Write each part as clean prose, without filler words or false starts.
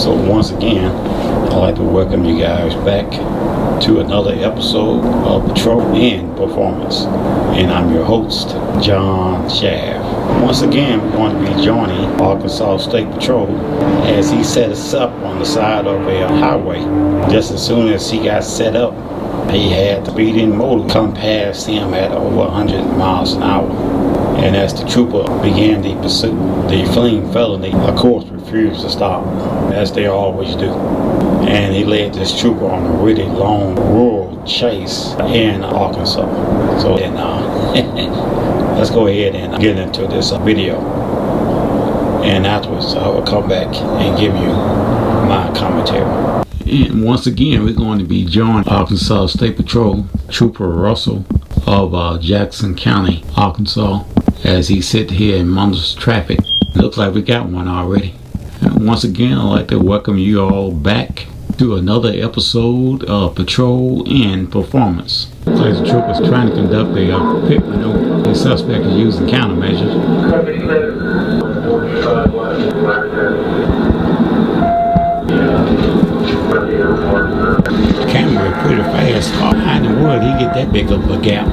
So once again, I'd like to welcome you guys back to another episode of Patrol and Performance. And I'm your host, John Shaft. Once again, we're going to be joining Arkansas State Patrol as he set us up on the side of a highway. Just as soon as he got set up, he had the speeding motor come past him at over 100 miles an hour. And as the trooper began the pursuit, the fleeing felony, of course, refused to stop, as they always do. And he led this trooper on a really long rural chase in Arkansas. So then, let's go ahead and get into this video. And afterwards, I will come back and give you my commentary. And once again, we're going to be joining Arkansas State Patrol Trooper Russell of Jackson County, Arkansas, as he sit here and monitors traffic. Looks like we got one already. And once again, I'd like to welcome you all back to another episode of Patrol and Performance. Looks like the trooper's trying to conduct a pit maneuver. The suspect is using countermeasures. Camera pretty fast. Behind the wood, he get that big of a gap.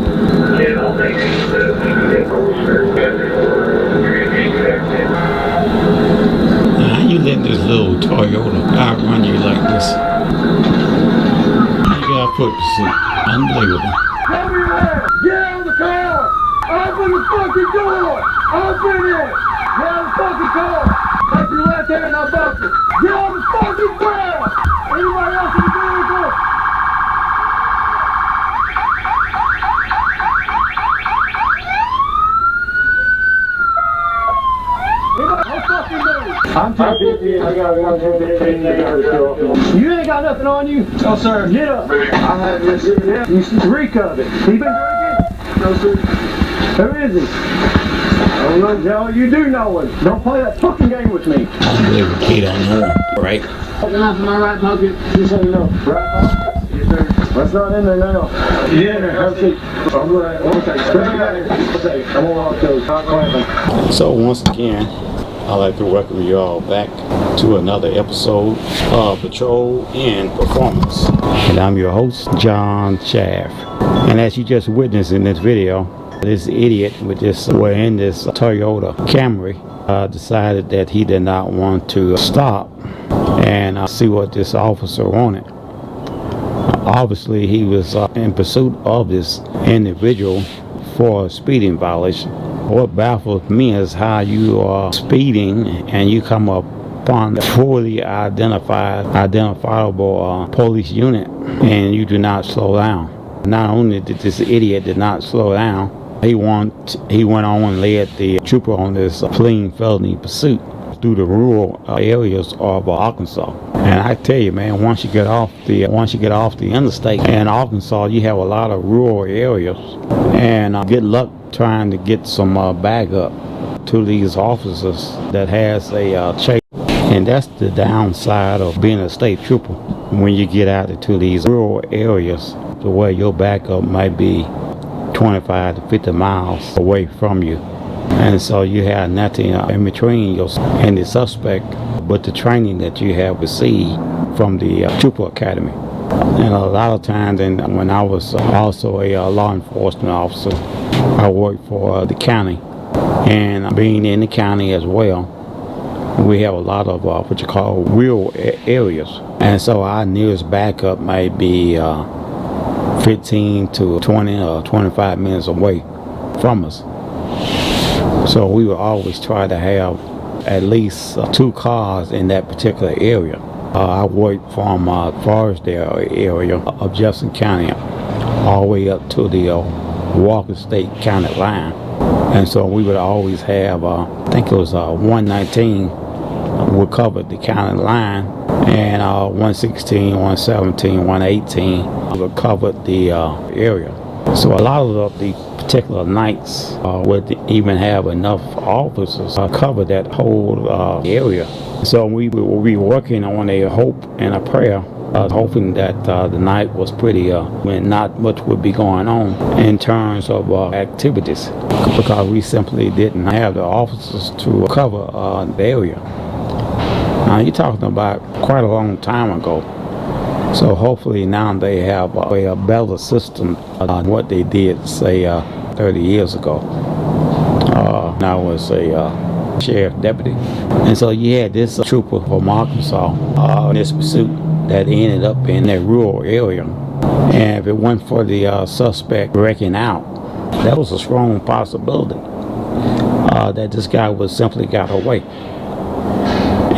Now, how you letting this little Toyota outrun you like this? How you got foot pursuit? Unbelievable. Come here! Get out of the car! Open the fucking door! Open it! Get out of the fucking car! Take your left hand and I'll bust it! Get on the fucking ground! Anybody else in the vehicle? I'm 1050. I got 110. You ain't got nothing on you? No, sir. Get up. I have this. Yeah. You see the reek of it. He been drinking? No, sir. Who is he? I don't know, Joe. You do know him. Don't play that fucking game with me. Unbelievable. He don't know him, right? Put the knife in my right pocket. Just so you know. Right pocket? Yes, sir. That's not in there now. Yeah. I'm right. Okay. I'm on off those. So once again, I'd like to welcome you all back to another episode of Patrol and Performance. And I'm your host, John Shaft. And as you just witnessed in this video, this idiot with this, in this Toyota Camry, decided that he did not want to stop and see what this officer wanted. Obviously, he was in pursuit of this individual for a speeding violation. What baffles me is how you are speeding and you come upon a fully identifiable police unit and you do not slow down. Not only did this idiot did not slow down, he went on and led the trooper on this fleeing felony pursuit through the rural areas of Arkansas. And I tell you, man, once you get off the interstate in Arkansas, you have a lot of rural areas, and good luck trying to get some bag up to these officers that has a chase. And that's the downside of being a state trooper when you get out into these rural areas to where your backup might be 25 to 50 miles away from you. And so you have nothing in between you and the suspect but the training that you have received from the Trooper Academy. And a lot of times, and when I was also a law enforcement officer, I worked for the county. And being in the county as well, we have a lot of what you call rural areas. And so our nearest backup might be 15 to 20 or 25 minutes away from us. So we would always try to have at least 2 cars in that particular area. I worked from Forestdale area of Jefferson County all the way up to the Walker State County line. And so we would always have, I think it was 119 would cover the county line, and 116, 117, 118 would cover the area. So a lot of the particular nights would even have enough officers cover that whole area. So we will be working on a hope and a prayer, hoping that the night was pretty, when not much would be going on in terms of activities, because we simply didn't have the officers to cover the area. You're talking about quite a long time ago. So hopefully now they have a better system on what they did, say, 30 years ago. I was a sheriff deputy. And so you had this trooper from Arkansas in this pursuit that ended up in that rural area. And if it weren't for the suspect wrecking out, that was a strong possibility that this guy would simply got away.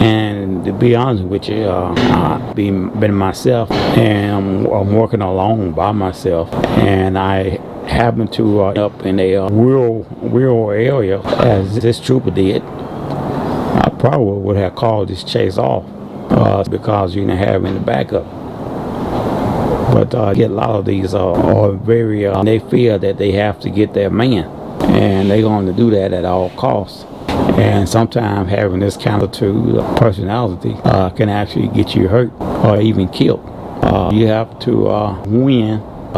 And to be honest with you, I've been myself, and I'm working alone by myself, and I happened to up in a rural area as this trooper did. I probably would have called this chase off because you didn't have any backup. But I get a lot of these are very they feel that they have to get their man, and they're going to do that at all costs. And sometimes having this kind of personality can actually get you hurt or even killed. You have to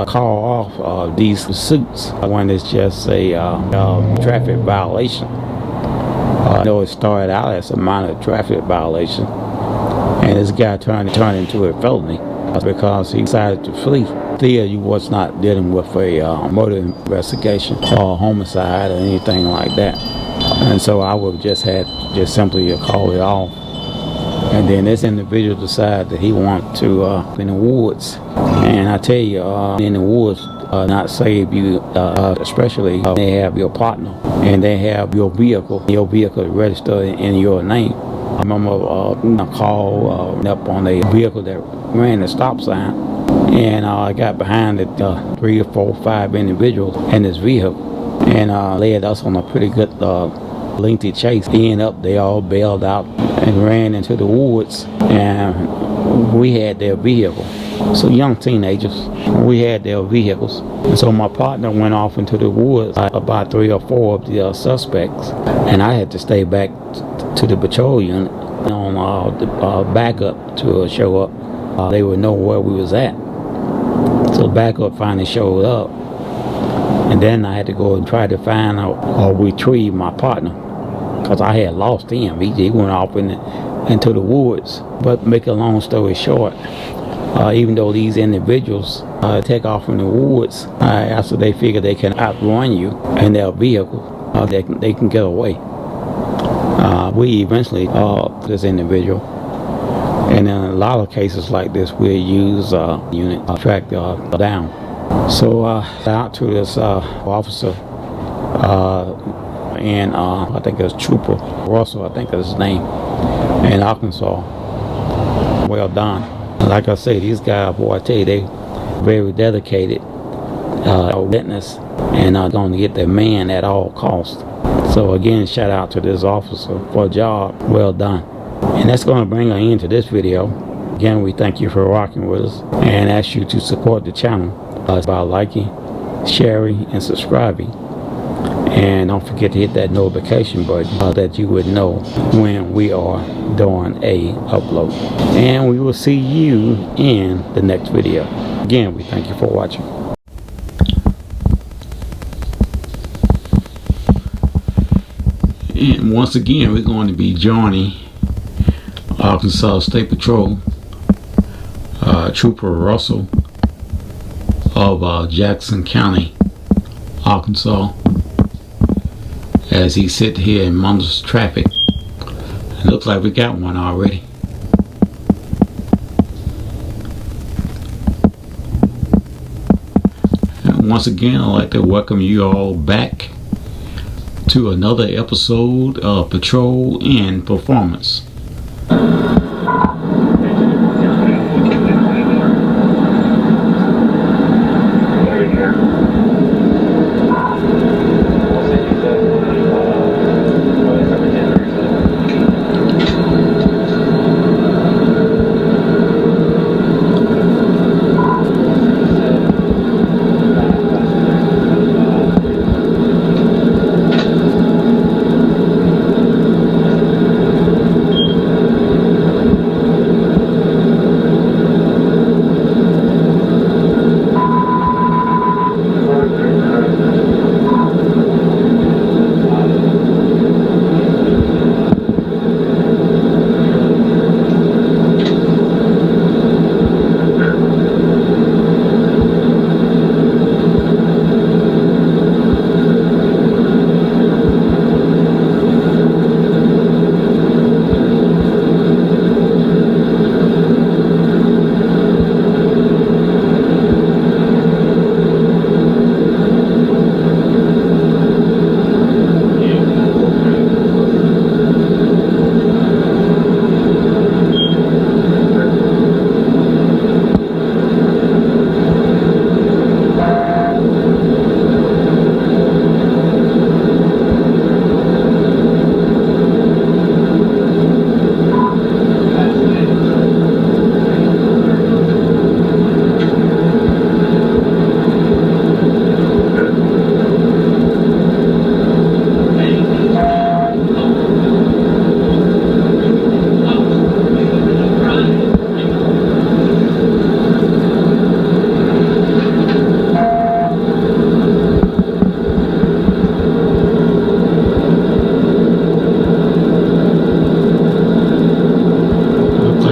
call off these pursuits when it's just a traffic violation. I know it started out as a minor traffic violation, and this guy turned into a felony because he decided to flee. Still, you was not dealing with a murder investigation or homicide or anything like that. And so I would just simply call it off. And then this individual decided that he wanted to in the woods. And I tell you, in the woods, not save you, especially they have your partner and they have your vehicle registered in your name. I remember a call up on a vehicle that ran a stop sign, and I got behind it 3 or 4 or 5 individuals in this vehicle, and led us on a pretty good lengthy chase. They all bailed out and ran into the woods, and we had their vehicle. So young teenagers, we had their vehicles. And so my partner went off into the woods, about 3 or 4 of the suspects, and I had to stay back to the patrol unit on the backup to show up. They would know where we was at. So backup finally showed up, and then I had to go and try to find out or retrieve my partner, because I had lost him. He went off into the woods. But make a long story short, even though these individuals take off in the woods, after they figure they can outrun you in their vehicle, they can get away. We eventually this individual, and in a lot of cases like this, we'll use unit track down. So out to this officer, and I think it was Trooper Russell, I think that's his name, in Arkansas. Well done. Like I say, these guys, boy, I tell you, they very dedicated witness and going to get their man at all costs. So again, shout out to this officer for a job well done. And that's going to bring an end to this video. Again, we thank you for rocking with us and ask you to support the channel by liking, sharing, and subscribing. And don't forget to hit that notification button that you would know when we are doing a upload. And we will see you in the next video. Again, we thank you for watching. And once again, we're going to be joining Arkansas State Patrol Trooper Russell of Jackson County, Arkansas, as he sit here and monitors traffic. It looks like we got one already. And once again, I'd like to welcome you all back to another episode of Patrol in Performance.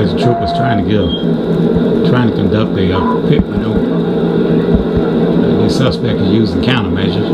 There's troopers trying to conduct a pit maneuver. The suspect is using countermeasures.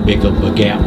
that big of a gap.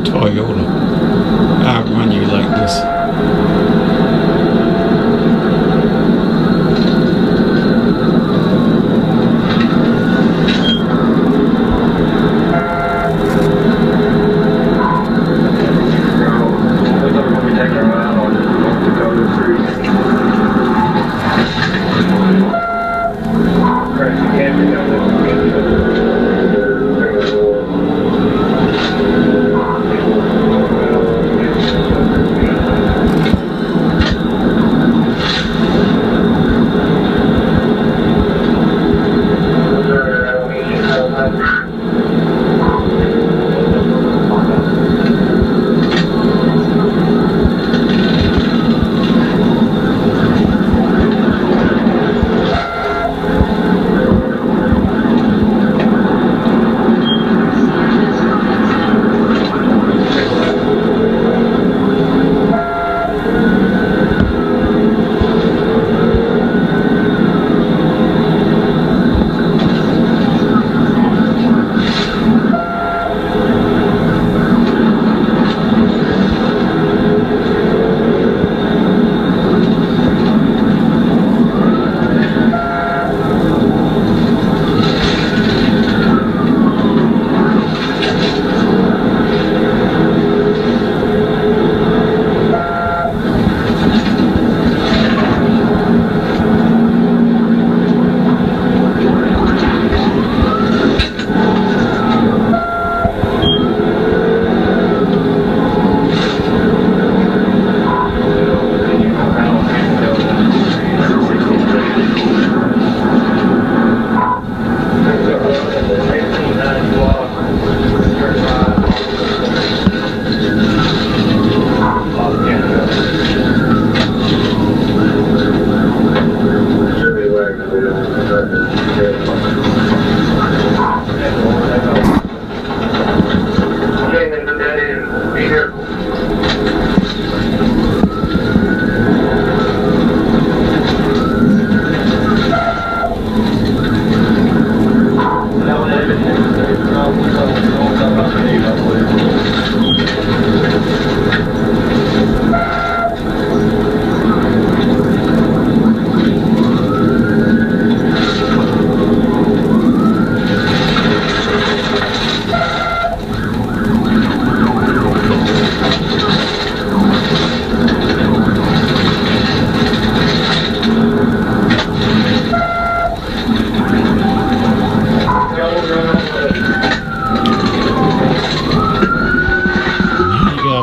Toyota outrun you like this.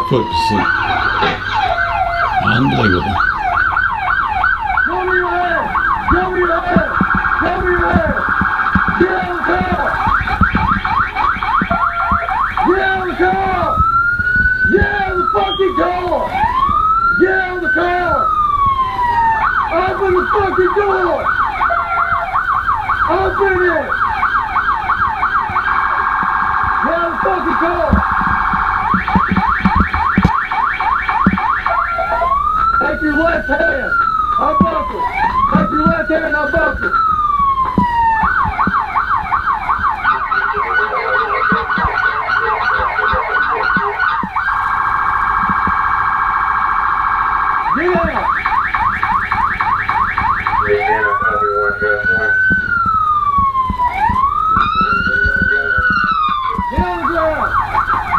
foot pursuit. Unbelievable. Go to your head! Go to your head! Go to your head! Get out of the car! Get out of the car! Get out of the fucking car! Get out of the car! Open the fucking door! Open it! Get out of the fucking car! Take your left hand! Unbuckle! Take your left hand and unbuckle! Get out! Get on the ground!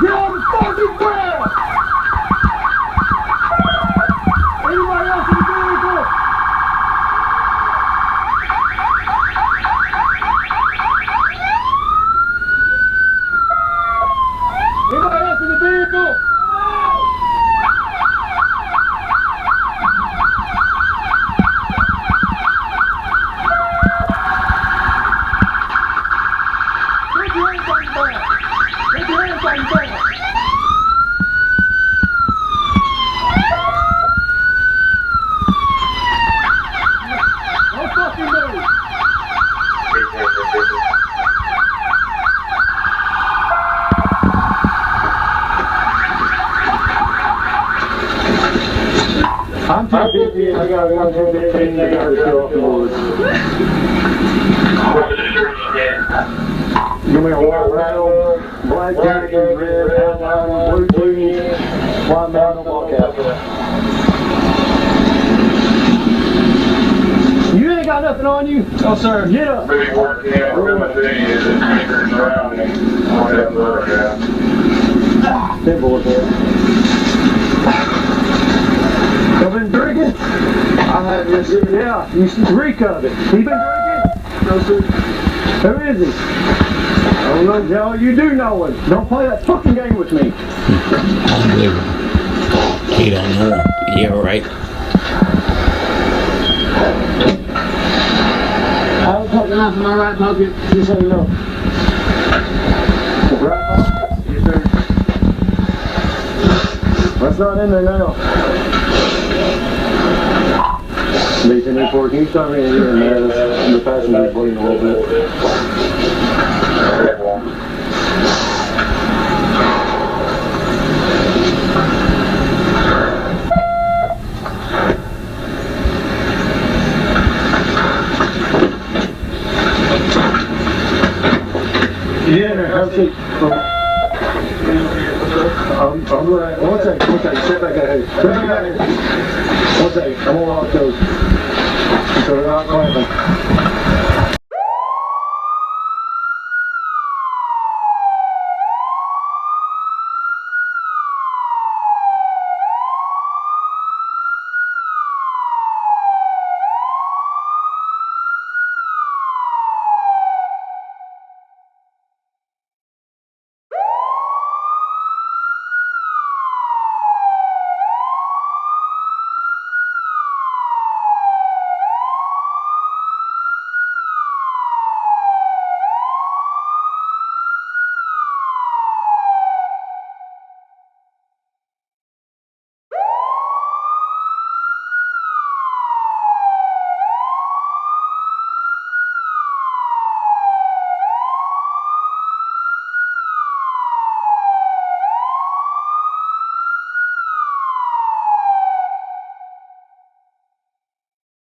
Get on the fucking ground! Anybody else in the vehicle? Anybody else in the vehicle? Put your hands on your back! Put your hands on your back! Don't fucking move! I'm 250 and I got 115 I got to show off the woods. Give me a white rattle, black jacket, red outline, blue jeans, white mountain walkout. You ain't got nothing on you? No, sir. Get up. Really working out with my thing is it's fingers around me. Whatever, yeah. That boy there. You been drinking? I have this. Yeah, you reek of it. He been drinking? No, sir. Who is he? I don't know, Joe. You do know him. Don't play that fucking game with me. Unbelievable. He don't know. Yeah, right. I have a pocket knife in my right pocket, just so you know. Right pocket? Yes, sir. That's not in there now. Nathan, Newport, can you start me in here and the passenger's bleeding a little bit? Yeah, have a seat. I'm right. One second. Sit back out here. Sit back out here. One second. I'm gonna lock those. So they're not clamping.